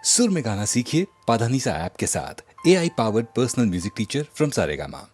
सुर में गाना सीखिए पाधानीसा ऐप के साथ। AI powered personal music teacher from Saregama.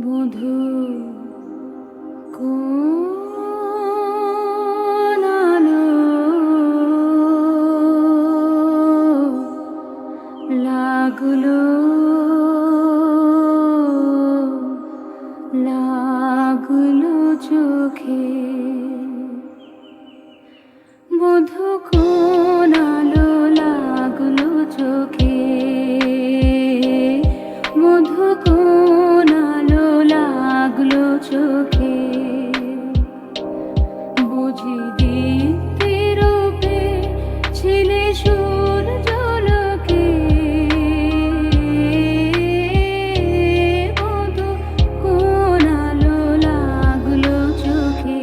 বধূ কোন আলো লাগলো লাগলো চোখে, বধূ কোন আলো লাগলো চোখে, বধূ কোন আলো লাগলো চোখে, বুঝি দীপ্তি রূপে ছিলে সূর্যালোকে, বধূ কোন আলো লাগলো চোখে।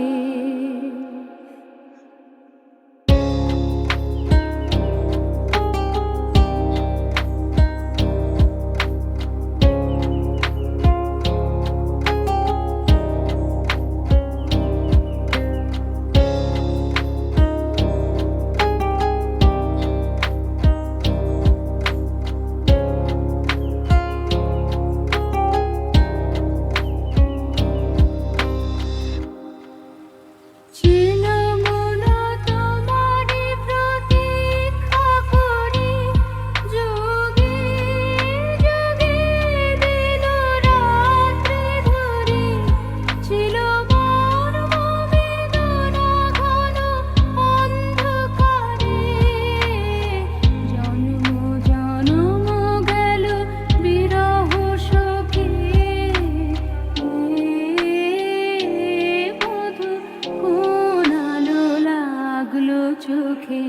চোখে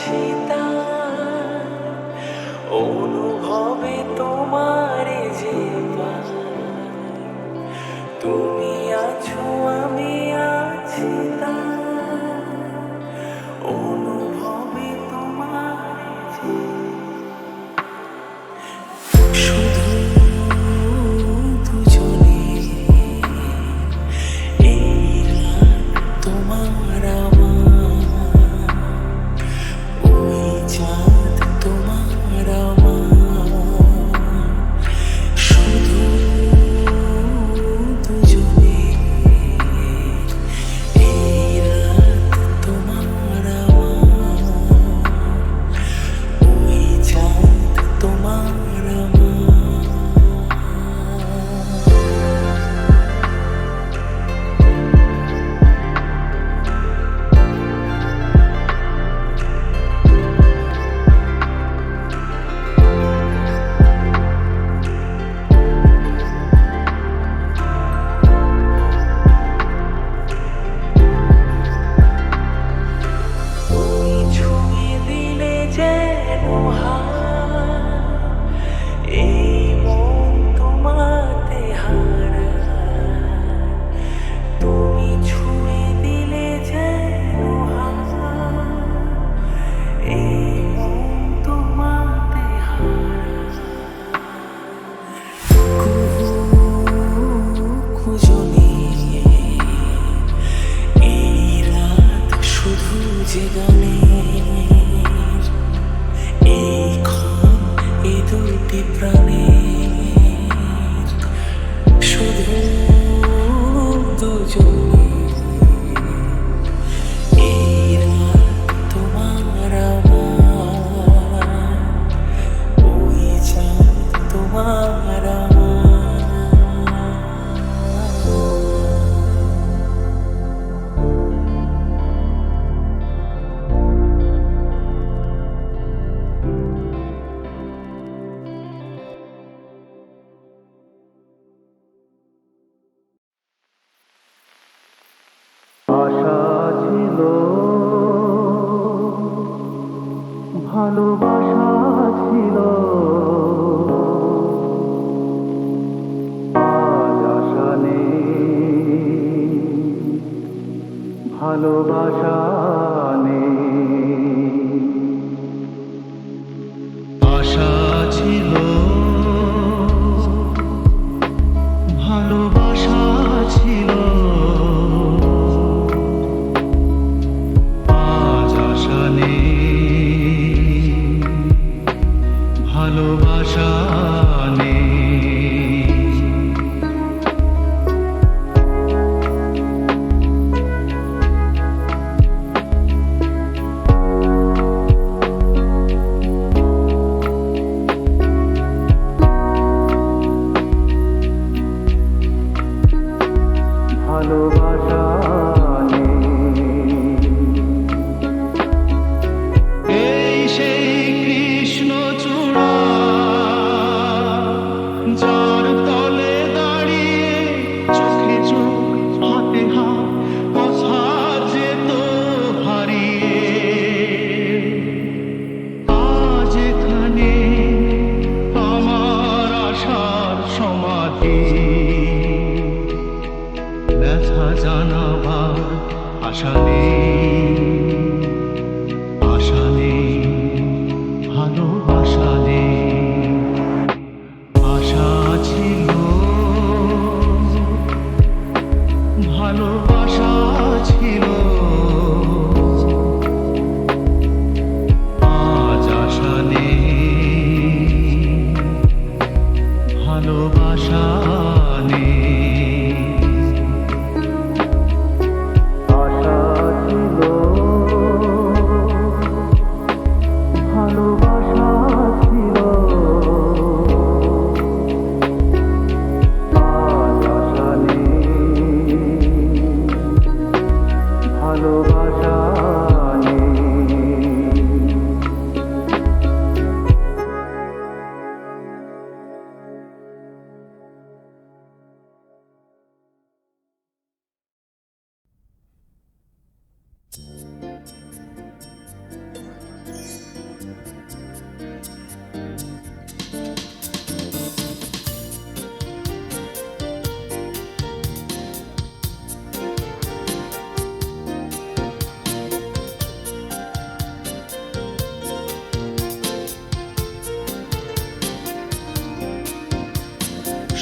আছি তার অনুভবে তোমার যে পাই। তুমি আছো আমি আছি তার অনুভবে তোমার যে শুধু দুজনে এই রাত তোমার আমার, ওই চাঁদ তোমার আমার, শুধু দুজনে এই রাত তোমার আমার, ওই চাঁদ তোমার আমার। তুমি ছুঁয়ে দিলে যেন হাত, এই মন তোমাতে হারায়। তুমি ছুঁয়ে দিলে যেন হাত, এই মন তোমাতে হারায়। কুহু খুঁজনি এই রাত শুধু যে গানের, এই ক্ষণ এ দুটি প্রাণের, শুধু দুজনে এই রাত তোমার আমার, ওই চাঁদ তোমার আমার। আশা ছিল, ভালোবাসা ছিল, আজ আশা নেই, ভালোবাসা নেই। আশা ছিল, ভালোবাসা ছিল, আজ আশা নেই, ভালোবাসা নেই। ভালোবাসা নেই।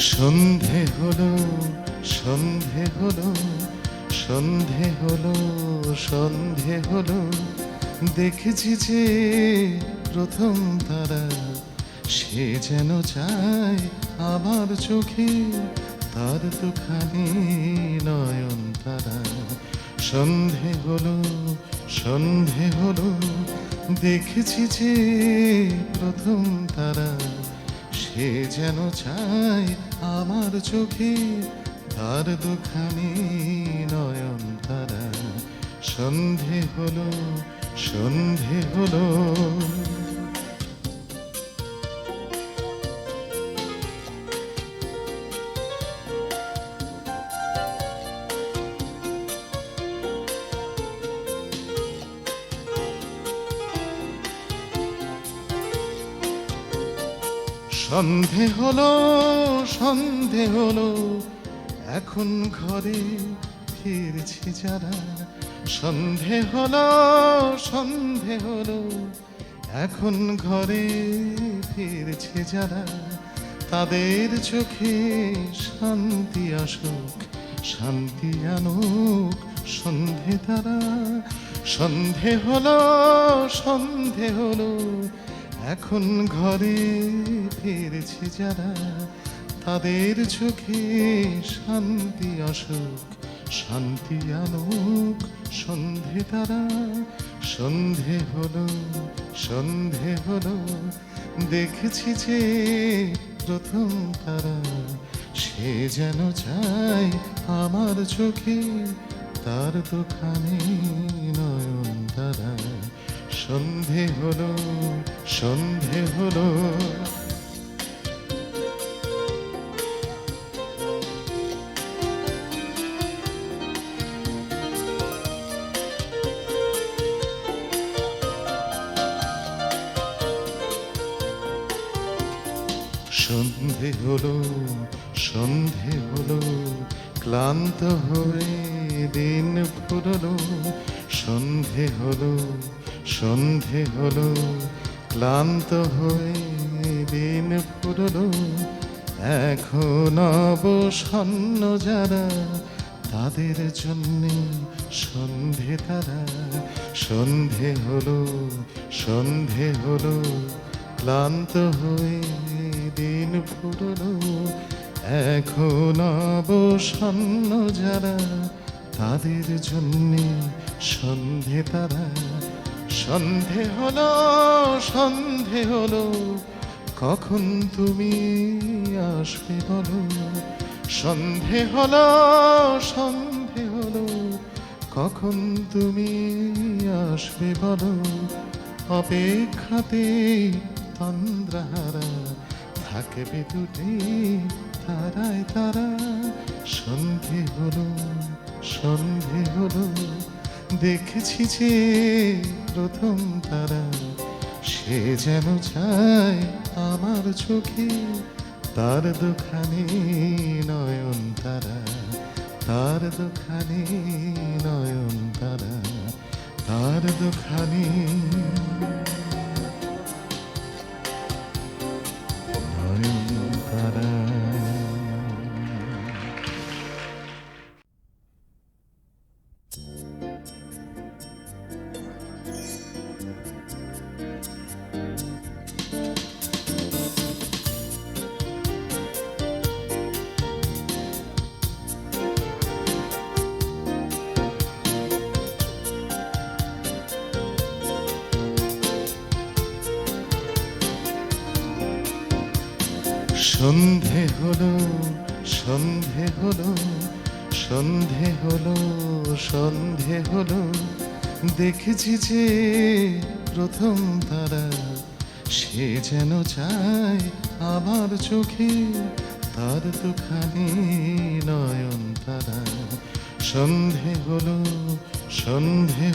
সন্ধে হলো সন্ধে হলো সন্ধে হলো সন্ধে হলো দেখেছি যে প্রথম তারা সে যেন চায় আমার চোখে তার দুখানি নয়ন তারা সন্ধে হলো দেখেছি যে প্রথম তারা সে যেন চায় আমার চোখে তার দুখানি নয়ন তারা সন্ধে হলো সন্ধে হলো এখন ঘরে ফিরছি যারা সন্ধে হলো এখন ঘরে ফিরছে যারা তাদের চোখে শান্তি আসুক শান্তি আনুক সন্ধে তারা সন্ধে হলো এখন ঘরে ফিরছে যারা তাদের চোখে শান্তি আসুক শান্তি আনুক সন্ধে তারা সন্ধে হলো দেখেছি যে প্রথম তারা সে যেন চায় আমার চোখে তার দোকানে নয়ন তারা সন্ধে হলো সন্ধে হলো ক্লান্ত হয়ে দিন ফুরলো সন্ধে হলো ক্লান্ত হয়ে দিন ফুরলো এখন অবসন্ন যারা তাদের জন্যে সন্ধে তারা সন্ধে হলো ক্লান্ত হয়ে দিন ফুরলো এখন অবসন্ন যারা তাদের জন্যে সন্ধে তারা সন্ধে হলো কখন তুমি আসবে বলো সন্ধে হলো কখন তুমি আসবে বলো অপেক্ষাতে তন্দ্রাহারা থাকবে দুটি তারায় তারা সন্ধে হলো দেখেছি যে প্রথম তারা সে যেন চায় আমার চোখে তার দুখানি নয়ন তারা তার দুখানি নয়ন তারা তার দুখানি নয়ন তারা সন্ধে হলো দেখেছি যে প্রথম তারা সে যেন চায় আমার চোখে তার দুখানি নয়ন তারা সন্ধে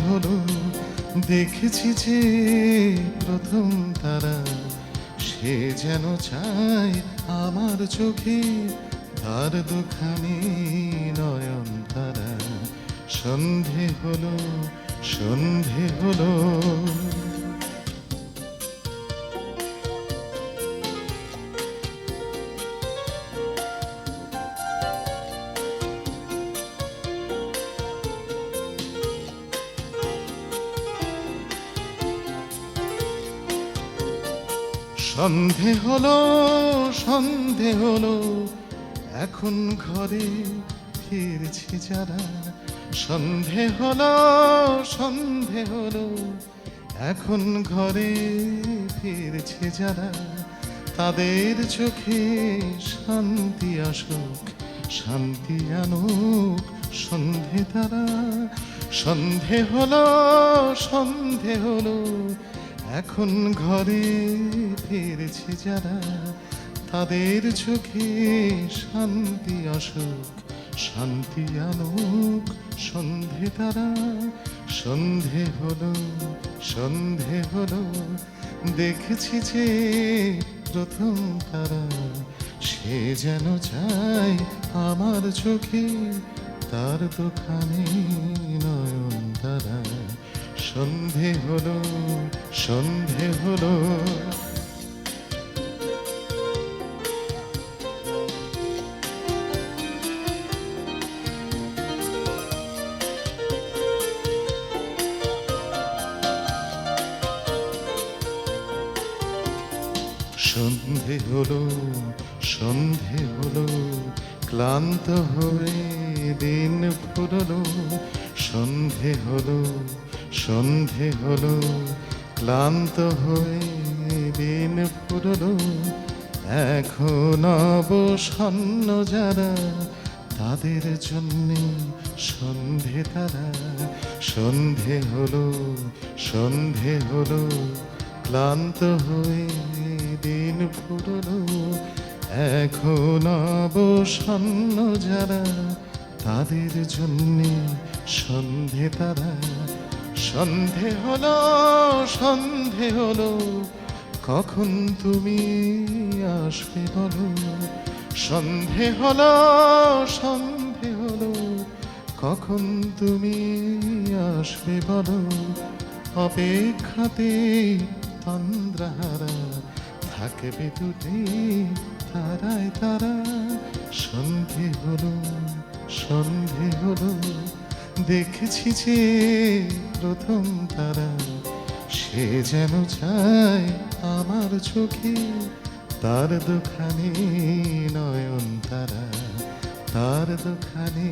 হলো দেখেছি যে প্রথম তারা সে যেন চায় আমার চোখে তার দুখানি নয়ন তারা সন্ধে হলো সন্ধে হলো, সন্ধে হলো, এখন ঘরে ফিরছে যারা। সন্ধে হলো, সন্ধে হলো, এখন ঘরে ফিরছে যারা। তাদের চোখে শান্তি আসুক, শান্তি আনুক সন্ধে তারা। সন্ধে হলো, সন্ধে হলো, এখন ঘরে ফিরছে যারা। তাদের চোখে শান্তি আসুক, শান্তি আনুক সন্ধে তারা। সন্ধে হলো, সন্ধে হলো, দেখেছি যে প্রথম তারা। সে যেন চায় আমার চোখে, তার দোকানে নয়ন তারা। সন্ধে হলো, সন্ধে হলো। সন্ধে হলো, সন্ধে হলো, ক্লান্ত হয়ে দিন ফুরলো। সন্ধে হলো, সন্ধে হলো, ক্লান্ত হয়ে দিন ফুরলো। এখন অবসন্ন যারা, তাদের জন্যে সন্ধে তারা। সন্ধে হলো, সন্ধে হলো, ক্লান্ত হয়ে দিন ফুরলো। এখন অবসন্ন যারা, তাদের জন্যে সন্ধে তারা। সন্ধে হলো, সন্ধে হলো, কখন তুমি আসবে বলো। সন্ধে হলো, সন্ধে হলো, কখন তুমি আসবে বলো। অপেক্ষাতে তন্দ্রাহারা থাকবে দুটি তারায় তারা। সন্ধে হলো, সন্ধে হলো, দেখেছি যে প্রথম তারা। সে যেন চায় আমার চোখে, তার দোকানে নয়ন তারা। তার দোকানে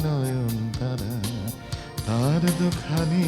নয়ন তারা, তার দোকানে।